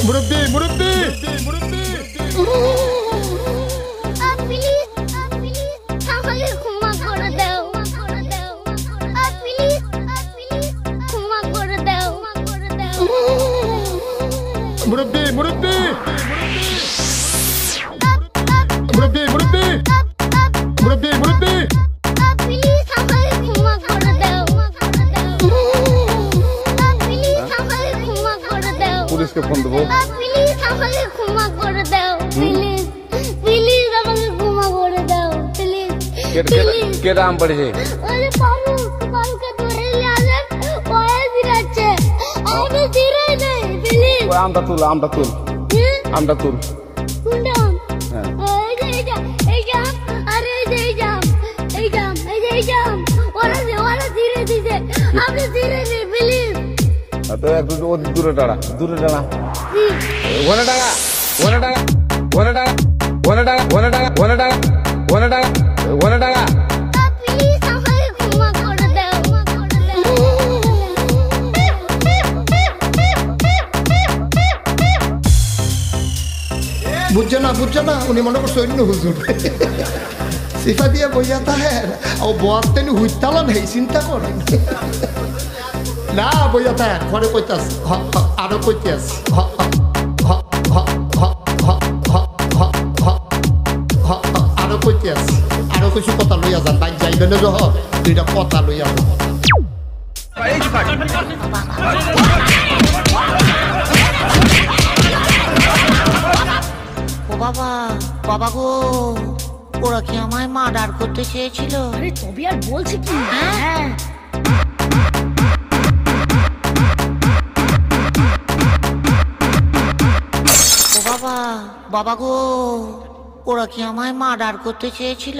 মুরব্বি মুরব্বি মুরব্বি মুরব্বি মুরব্বি মুরব্বি মুরব্বি মুরব্বি মুরব্বি পুলিশকে ফোন দেবো প্লিজ আমাকে ক্ষমা করে দাও প্লিজ প্লিজ আমাকে ক্ষমা করে দাও প্লিজ কে নাম পড়েছে ওরে পারুকে ধরে নিয়ে আসেন ওয়ে দিরাচ্ছে আমি দিরে নেই প্লিজ আমটা তুল আমটা তুল কোনটা এই জাম আরে এই জাম ওরা ধীরে দিছে আপনি ধীরে নেই প্লিজ তো একটু দূরে টাড়া বুঝছে না উনি মনে করছে অন্য হুজুর সিফা দিয়ে বইয়া তাহের ও বয়াতেন হুইতালান হেই চিন্তা করেন না বইয়া তাহের ঘরে কইতাস আরো কইতাস আরো কইতাস আরো কিছু কথা লইয়া যান বাইক যাইবেন যহ দুইটা কথা লইয়া যান বাবা গো ওরা কি আমায় মার্ডার করতে চেয়েছিল? আরে তবে আর বলছে কি? হ্যাঁ বাবা গো ওরা কি আমায় মার্ডার করতে চেয়েছিল?